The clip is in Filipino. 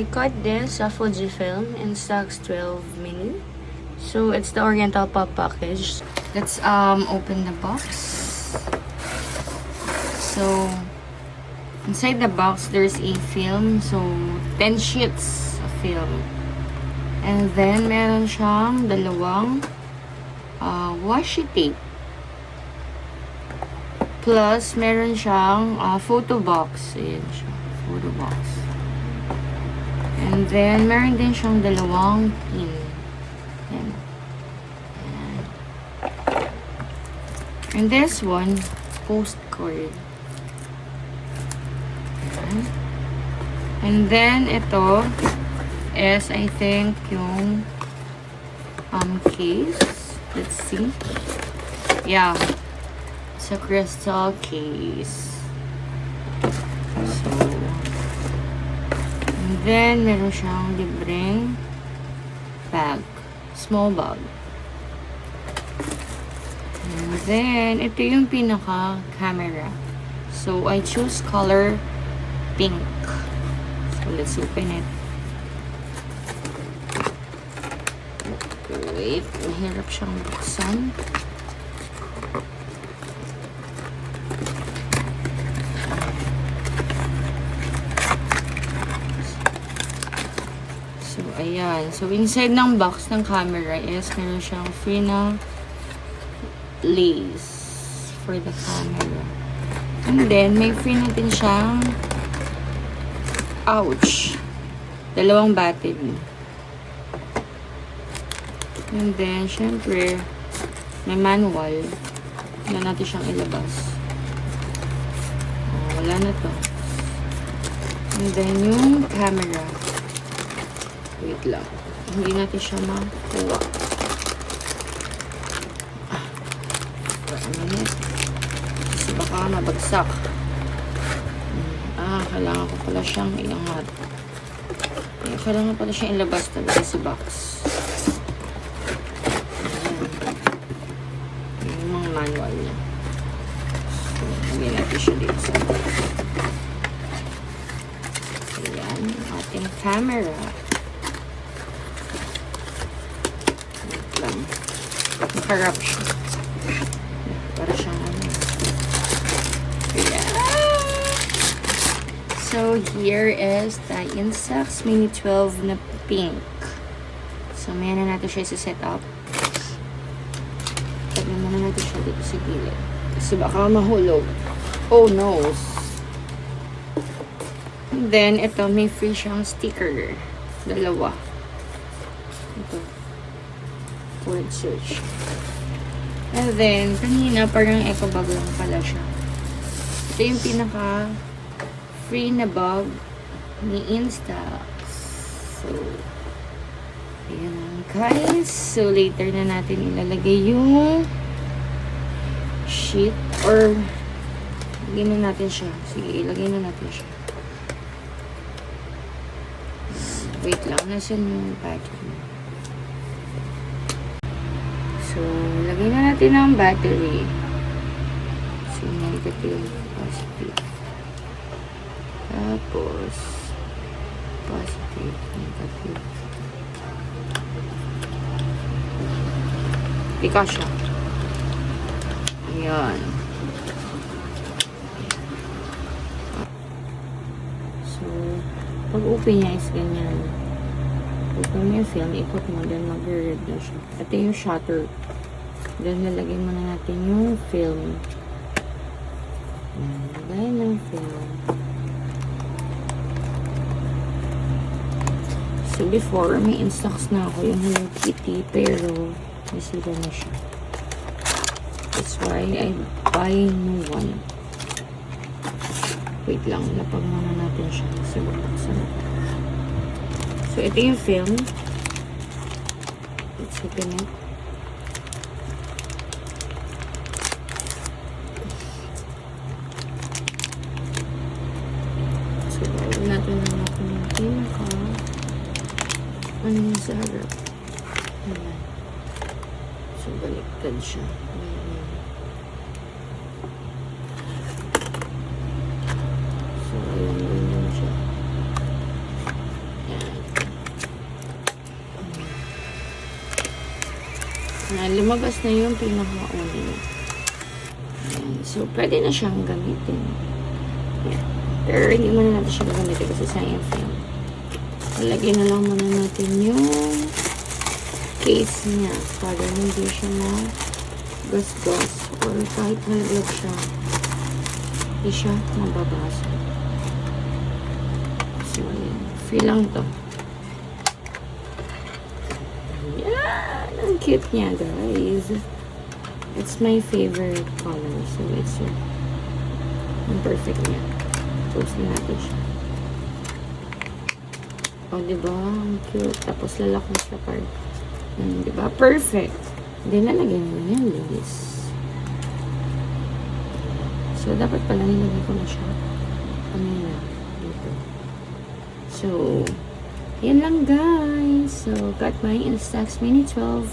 I got this Fujifilm Instax 12 mini. So it's the Oriental Pop package. Let's open the box. So inside the box there's a film. So 10 sheets of film. And then meron siyang dalawang washi tape. Plus meron siyang photo box. Ayan siya, photo box. And then meron din siyang dalawang pin. Ayan. Ayan. And this one, postcard. Ayan. And then ito is I think yung case. Let's see. Yeah. It's a crystal case. So, and then meron siyang libreng bag. Small bag. And then, ito yung pinaka-camera. So, I choose color pink. So, let's open it. Wait, mahirap siyang buksan. So, ayan. So, inside ng box ng camera is meron siyang free na lace for the camera. And then, may free natin siyang ouch! Dalawang battery. And then, syempre, may manual na natin siyang ilabas. Oh, wala na to. And then, yung camera. Wait lang. Hindi natin siya makuha. For a minute. Kasi baka mabagsak. Kailangan ko pala siyang iangat. Kailangan pala siyang ilabas talaga sa box. Manual niya. So, lagyan natin siya dito sa box. Ayan, ating camera. Wait lang. Nakarap siya. Para siyang ano. Ayan. So, here is the Instax Mini 12 na pink. So, may na natin siya set up. Lagyan muna natin siya dito sa gilid. Kasi baka mahulog. Oh no. And then, ito, may free siyang sticker. Dalawa. Ito. Word search. And then, kanina, parang eco bag lang pala siya. Ito yung pinaka free na bag ni Instax. So, ayan lang guys. So, later na natin ilalagay yung sheet or ilagay na natin siya. Sige, ilagay na natin siya. Wait lang. Nasaan yung battery? So, ilagay na natin ang battery. So, negative, positive. Tapos, positive, negative. Ika siya. Ayan. So, pag open niya is ganyan. Open mo yung film, ikot mo, then mag-read na siya. Ito yung shutter. Then, lalagyan mo na natin yung film. Lagay ng film. So, before, may Instax na ako yung Hello Kitty, pero nasira na siya. That's why I buy new one. Wait lang, lapag muna natin siya. Kasi buksan na. So, ito yung film. Let's open it. So, bawal natin na natin yung pinaka. Ano yung sa harap? Ayan. So, baliktad siya. So, ayan, ganyan siya. Ayan. Lumabas na yung pinaka-uni. So, pwede na siyang gamitin. Yan. Pero hindi muna natin siya gamitin kasi sayang film. Lagyan na lang muna natin yung case niya para hindi siya na gas-gas or kahit nalaglag siya, hindi siya mababasa. So, yan. Free lang to. Yan! Ang cute niya, guys. It's my favorite color. So, it's ang perfect niya. Post na natin siya. O, diba? Ang cute. Tapos, lalak mo siya part. Diba? Perfect. Then, nalagyan mo yan, Liz. So, dapat pala nilagay ko na siya. Ano na? Dito. So, yan lang, guys. So, got my Instax Mini 12.